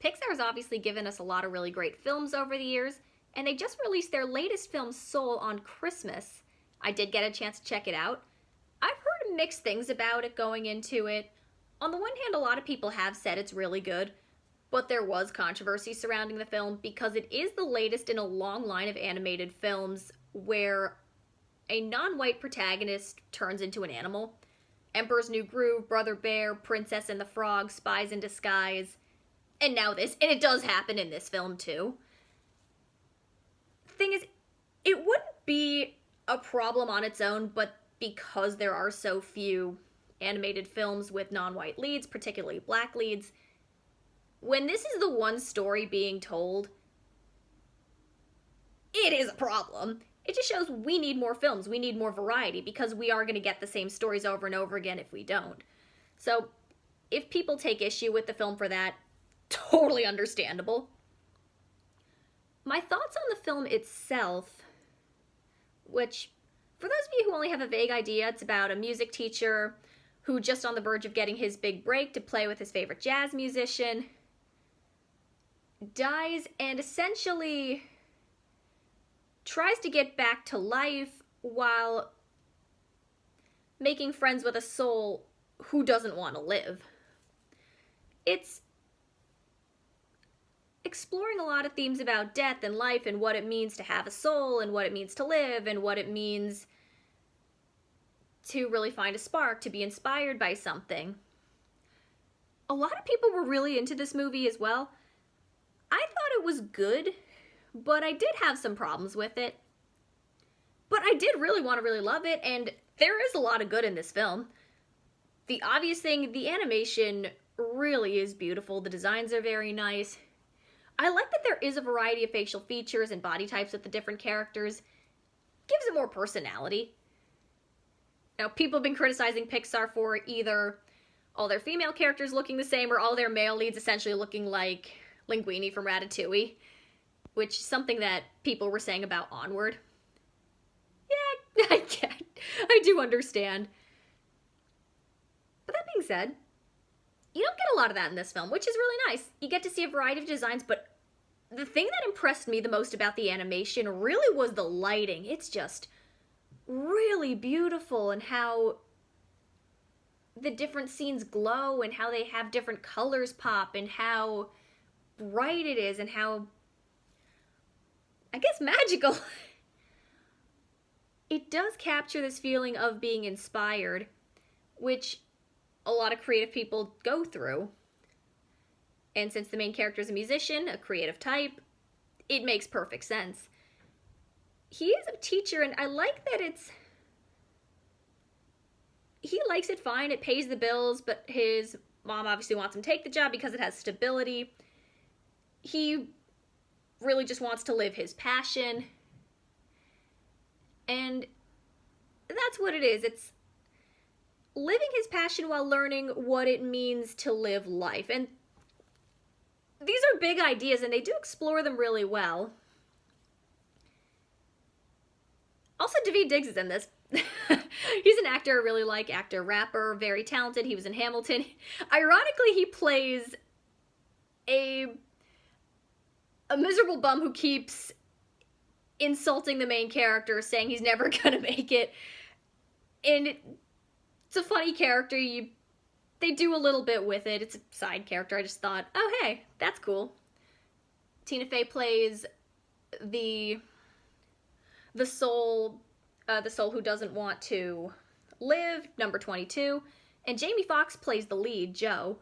Pixar has obviously given us a lot of really great films over the years, and they just released their latest film, Soul, on Christmas. I did get a chance to check it out. I've heard mixed things about it going into it. On the one hand, a lot of people have said it's really good, but there was controversy surrounding the film because it is the latest in a long line of animated films where a non-white protagonist turns into an animal. Emperor's New Groove, Brother Bear, Princess and the Frog, Spies in Disguise, and now this. And it does happen in this film too. Thing is, it wouldn't be a problem on its own, but because there are so few animated films with non-white leads, particularly black leads, when this is the one story being told, it is a problem. It just shows we need more films, we need more variety, because we are going to get the same stories over and over again if we don't. So, if people take issue with the film for that, totally understandable. My thoughts on the film itself, which, for those of you who only have a vague idea, it's about a music teacher who, just on the verge of getting his big break to play with his favorite jazz musician, dies and essentially tries to get back to life while making friends with a soul who doesn't want to live. It's exploring a lot of themes about death and life and what it means to have a soul and what it means to live and what it means to really find a spark, to be inspired by something. A lot of people were really into this movie as well. I thought it was good, but I did have some problems with it. But I did really want to really love it, and there is a lot of good in this film. The obvious thing, the animation really is beautiful. The designs are very nice. I like that there is a variety of facial features and body types with the different characters. Gives it more personality. Now, people have been criticizing Pixar for either all their female characters looking the same or all their male leads essentially looking like Linguini from Ratatouille, which is something that people were saying about Onward. Yeah, I get. I do understand. But that being said, you don't get a lot of that in this film, which is really nice. You get to see a variety of designs, but the thing that impressed me the most about the animation really was the lighting. It's just really beautiful, and how the different scenes glow and how they have different colors pop and how bright it is and how, I guess, magical. It does capture this feeling of being inspired, which a lot of creative people go through. And since the main character is a musician, a creative type, it makes perfect sense. He is a teacher, and I like that he likes it fine, it pays the bills, but his mom obviously wants him to take the job because it has stability. He really just wants to live his passion. And that's what it is. It's living his passion while learning what it means to live life. And these are big ideas, and they do explore them really well. Also, Daveed Diggs is in this. He's an actor I really like, actor, rapper, very talented. He was in Hamilton. Ironically, he plays a miserable bum who keeps insulting the main character, saying he's never gonna make it. And it's a funny character. They do a little bit with it. It's a side character. I just thought, oh hey, that's cool. Tina Fey plays the soul who doesn't want to live, number 22, and Jamie Foxx plays the lead, Joe.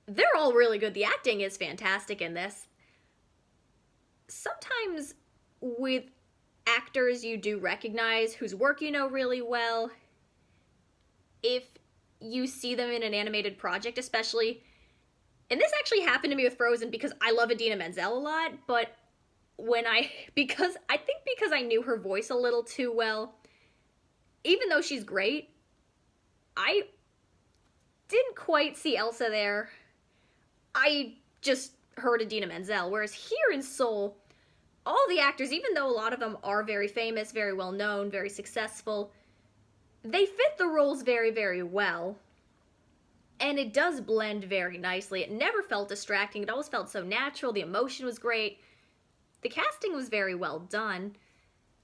They're all really good. The acting is fantastic in this. Sometimes with actors you do recognize whose work you know really well, if you see them in an animated project especially, and this actually happened to me with Frozen because I love Idina Menzel a lot, but because I knew her voice a little too well, even though she's great, I didn't quite see Elsa there. I just heard Idina Menzel, whereas here in Soul, all the actors, even though a lot of them are very famous, very well known, very successful, they fit the roles very, very well. And it does blend very nicely. It never felt distracting. It always felt so natural. The emotion was great. The casting was very well done.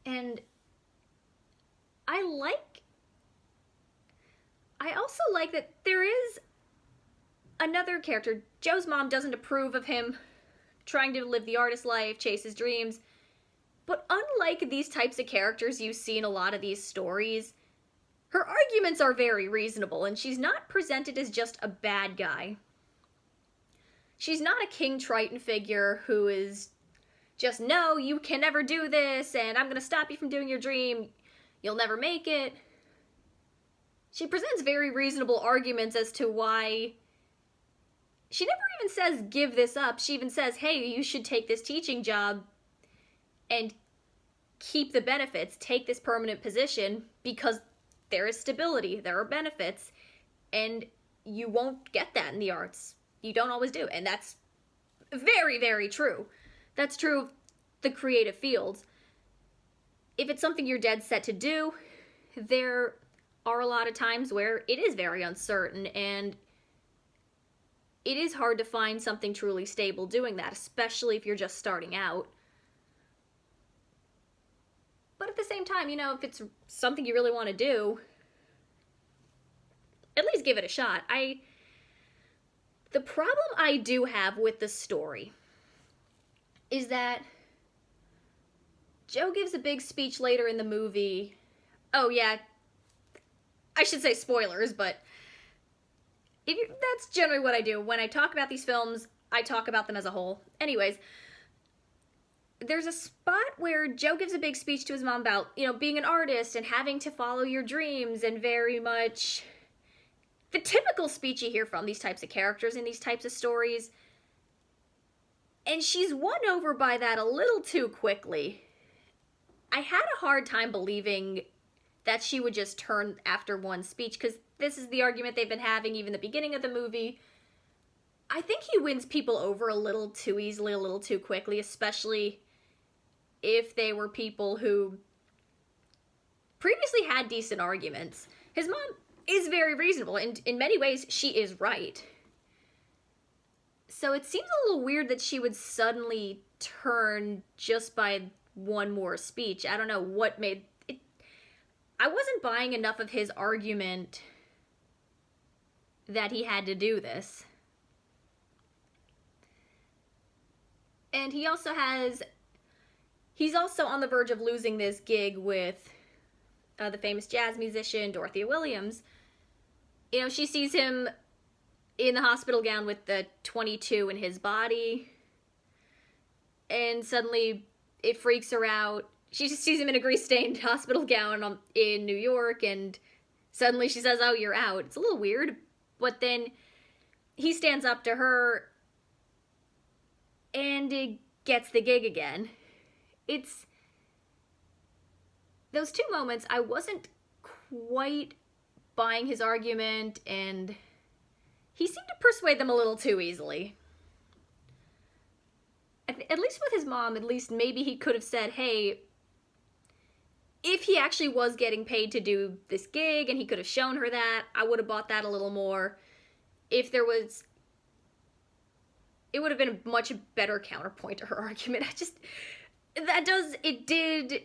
And I also like that there is another character. Joe's mom doesn't approve of him trying to live the artist life, chase his dreams. But unlike these types of characters you see in a lot of these stories, her arguments are very reasonable, and she's not presented as just a bad guy. She's not a King Triton figure who is just, no, you can never do this, and I'm going to stop you from doing your dream. You'll never make it. She presents very reasonable arguments as to why. She never even says, give this up. She even says, hey, you should take this teaching job and keep the benefits. Take this permanent position because there is stability, there are benefits, and you won't get that in the arts. You don't always do. And that's very, very true. That's true of the creative fields. If it's something you're dead set to do, there are a lot of times where it is very uncertain, and it is hard to find something truly stable doing that, especially if you're just starting out. But at the same time, you know, if it's something you really want to do, at least give it a shot. The problem I do have with the story is that Joe gives a big speech later in the movie. Oh yeah, I should say spoilers, but that's generally what I do. When I talk about these films, I talk about them as a whole. Anyways, there's a spot where Joe gives a big speech to his mom about, you know, being an artist and having to follow your dreams, and very much the typical speech you hear from these types of characters in these types of stories. And she's won over by that a little too quickly. I had a hard time believing that she would just turn after one speech, because this is the argument they've been having even the beginning of the movie. I think he wins people over a little too easily, a little too quickly, especially if they were people who previously had decent arguments. His mom is very reasonable, and in many ways, she is right. So it seems a little weird that she would suddenly turn just by one more speech. I don't know what made it. I wasn't buying enough of his argument that he had to do this. And he's also on the verge of losing this gig with the famous jazz musician Dorothea Williams. You know, she sees him in the hospital gown with the 22 in his body, and suddenly it freaks her out. She just sees him in a grease-stained hospital gown in New York, and suddenly she says, oh, you're out. It's a little weird, but then he stands up to her, and it gets the gig again. It's those two moments, I wasn't quite buying his argument, and he seemed to persuade them a little too easily. At least with his mom, at least maybe he could have said, hey, if he actually was getting paid to do this gig and he could have shown her that, I would have bought that a little more. If there was, it would have been a much better counterpoint to her argument. It did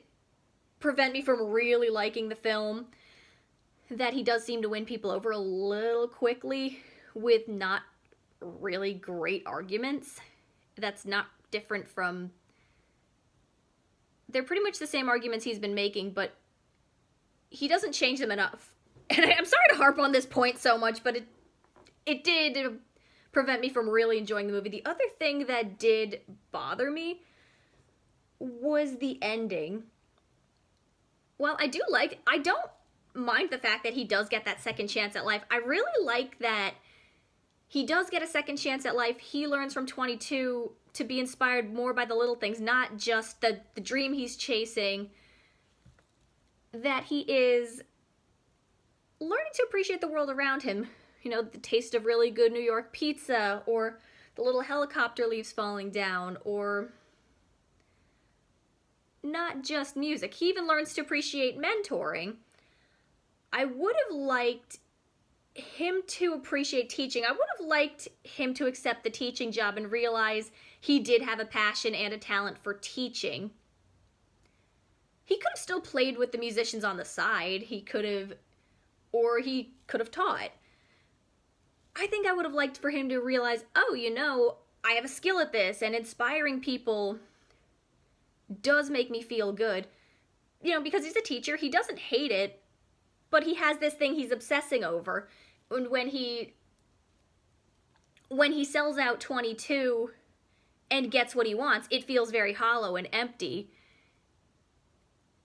prevent me from really liking the film, that he does seem to win people over a little quickly with not really great arguments. That's not different from, they're pretty much the same arguments he's been making, but he doesn't change them enough. And I'm sorry to harp on this point so much, but it did prevent me from really enjoying the movie. The other thing that did bother me was the ending. While I don't mind the fact that he does get that second chance at life. I really like that he does get a second chance at life. He learns from 22 to be inspired more by the little things, not just the dream he's chasing. That he is learning to appreciate the world around him. You know, the taste of really good New York pizza, or the little helicopter leaves falling down, or not just music. He even learns to appreciate mentoring. I would have liked him to appreciate teaching. I would have liked him to accept the teaching job and realize he did have a passion and a talent for teaching. He could have still played with the musicians on the side. He could have taught. I think I would have liked for him to realize, oh, you know, I have a skill at this, and inspiring people does make me feel good. You know, because he's a teacher, he doesn't hate it, but he has this thing he's obsessing over. And when he sells out 22 and gets what he wants, it feels very hollow and empty.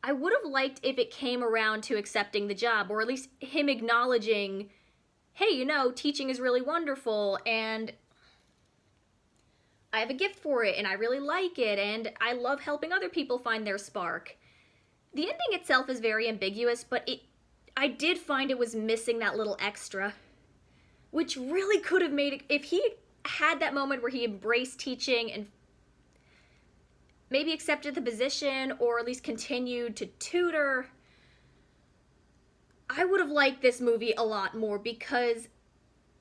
I would have liked if it came around to accepting the job, or at least him acknowledging, hey, you know, teaching is really wonderful, and I have a gift for it, and I really like it, and I love helping other people find their spark. The ending itself is very ambiguous, but I did find it was missing that little extra, which really could have made it, if he had that moment where he embraced teaching and maybe accepted the position, or at least continued to tutor, I would have liked this movie a lot more, because,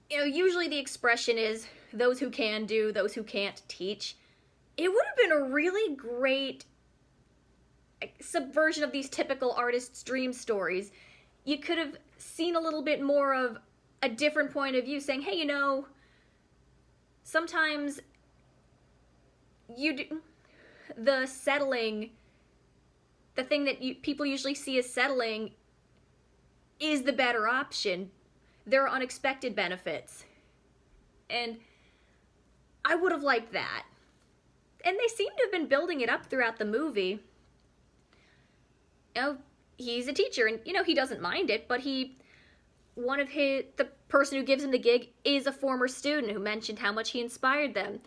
you know, usually the expression is, those who can do, those who can't teach. It would have been a really great subversion of these typical artist's dream stories. You could have seen a little bit more of a different point of view, saying, hey, you know, sometimes the settling, the thing that people usually see as settling, is the better option. There are unexpected benefits. And I would have liked that. And they seem to have been building it up throughout the movie. You know, he's a teacher, and, you know, he doesn't mind it, but the person who gives him the gig is a former student who mentioned how much he inspired them.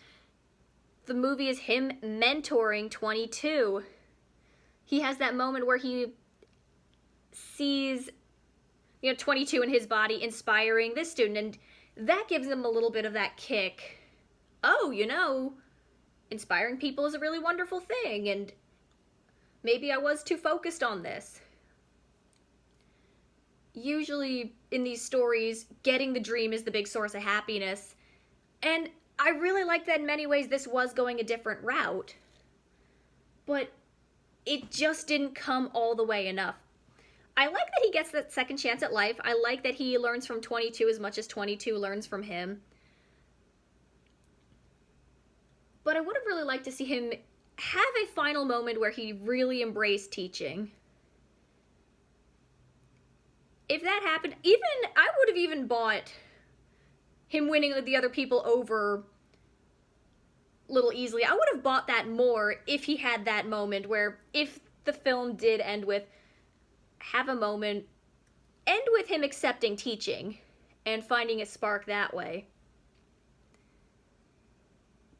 The movie is him mentoring 22. He has that moment where he sees, you know, 22 in his body inspiring this student, and that gives him a little bit of that kick. Oh, you know, inspiring people is a really wonderful thing, and maybe I was too focused on this. Usually in these stories, getting the dream is the big source of happiness, and I really like that in many ways this was going a different route, but it just didn't come all the way enough. I like that he gets that second chance at life. I like that he learns from 22 as much as 22 learns from him. But I would have really liked to see him have a final moment where he really embraced teaching. If that happened, I would have even bought him winning the other people over a little easily. I would have bought that more if he had that moment where, if the film did end with end with him accepting teaching and finding a spark that way.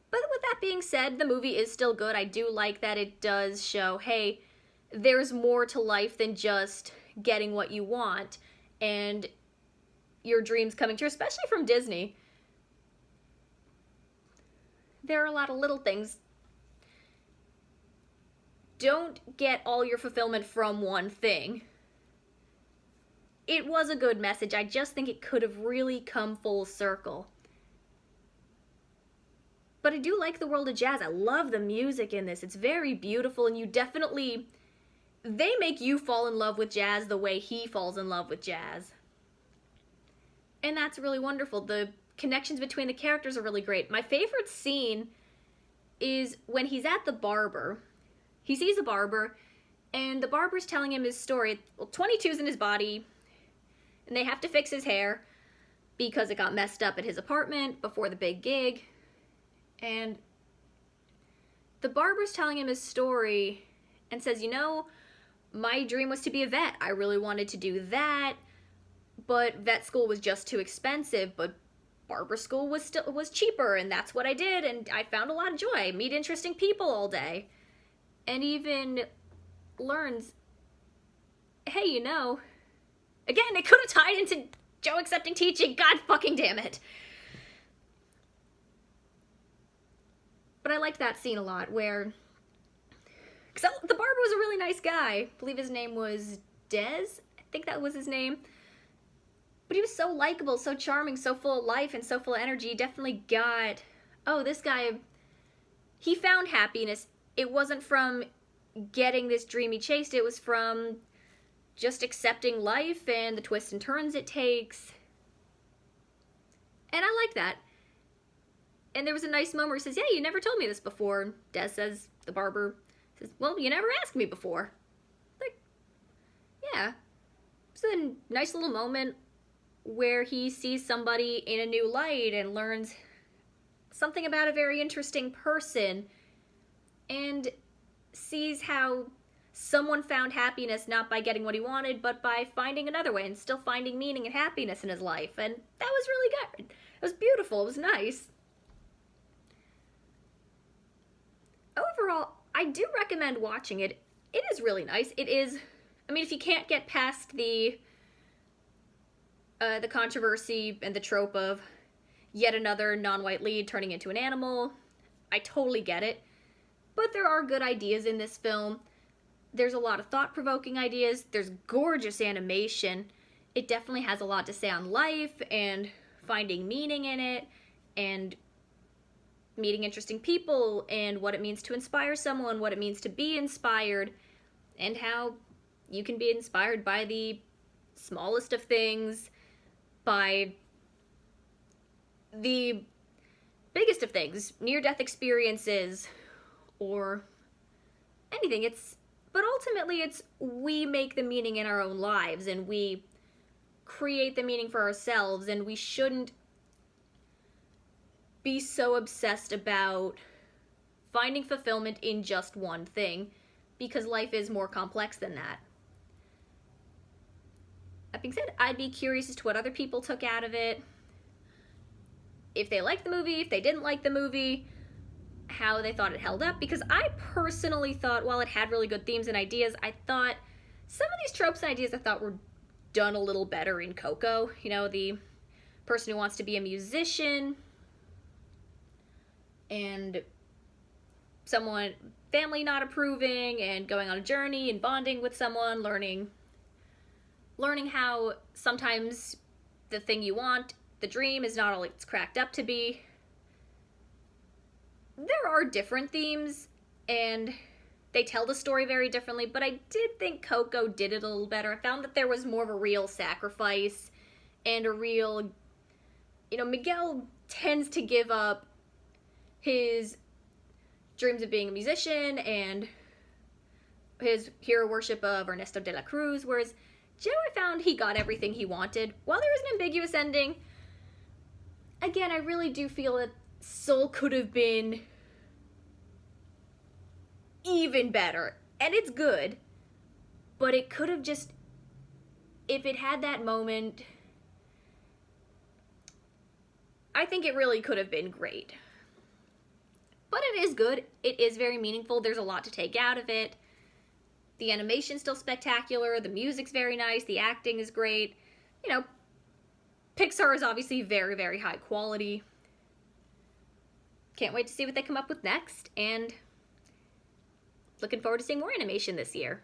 But with that being said, the movie is still good. I do like that it does show, hey, there's more to life than just getting what you want and your dreams coming true, especially from Disney. There are a lot of little things. Don't get all your fulfillment from one thing. It was a good message. I just think it could have really come full circle. But I do like the world of jazz. I love the music in this. It's very beautiful, and they make you fall in love with jazz the way he falls in love with jazz. And that's really wonderful. The connections between the characters are really great. My favorite scene is when he's at the barber. He sees a barber, and the barber's telling him his story. Well, 22's in his body, and they have to fix his hair because it got messed up at his apartment before the big gig. And the barber's telling him his story and says, you know, my dream was to be a vet. I really wanted to do that, but vet school was just too expensive, but barber school was cheaper, and that's what I did, and I found a lot of joy. I meet interesting people all day. And even learns, hey, you know, again, it could have tied into Joe accepting teaching. God fucking damn it. But I liked that scene a lot, where, because the barber was a really nice guy. I believe his name was Dez. I think that was his name. But he was so likable, so charming, so full of life, and so full of energy. He definitely got, oh, this guy, he found happiness. It wasn't from getting this dream he chased, it was from just accepting life and the twists and turns it takes. And I like that. And there was a nice moment where he says, yeah, you never told me this before. And Des says, the barber says, well, you never asked me before. Like, yeah. It's a nice little moment where he sees somebody in a new light and learns something about a very interesting person and sees how someone found happiness not by getting what he wanted, but by finding another way and still finding meaning and happiness in his life. And that was really good. It was beautiful. It was nice. Overall, I do recommend watching it. It is really nice. It is, I mean, if you can't get past the controversy and the trope of yet another non-white lead turning into an animal, I totally get it. But there are good ideas in this film. There's a lot of thought-provoking ideas. There's gorgeous animation. It definitely has a lot to say on life and finding meaning in it and meeting interesting people and what it means to inspire someone, what it means to be inspired, and how you can be inspired by the smallest of things, by the biggest of things, near-death experiences, or anything. But ultimately it's we make the meaning in our own lives and we create the meaning for ourselves, and we shouldn't be so obsessed about finding fulfillment in just one thing, because life is more complex than that. That being said, I'd be curious as to what other people took out of it. If they liked the movie, if they didn't like the movie, how they thought it held up, because I personally thought, while it had really good themes and ideas, I thought some of these tropes and ideas I thought were done a little better in Coco. You know, the person who wants to be a musician and someone, family not approving, and going on a journey and bonding with someone, learning how sometimes the thing you want, the dream, is not all it's cracked up to be. There are different themes, and they tell the story very differently, but I did think Coco did it a little better. I found that there was more of a real sacrifice and a real, you know, Miguel tends to give up his dreams of being a musician and his hero worship of Ernesto de la Cruz, whereas Joe, I found he got everything he wanted. While there was an ambiguous ending, again, I really do feel that Soul could have been even better. And it's good, but it could have just, if it had that moment, I think it really could have been great. But it is good. It is very meaningful. There's a lot to take out of it. The animation's still spectacular. The music's very nice. The acting is great. You know, Pixar is obviously very, very high quality. Can't wait to see what they come up with next, and looking forward to seeing more animation this year.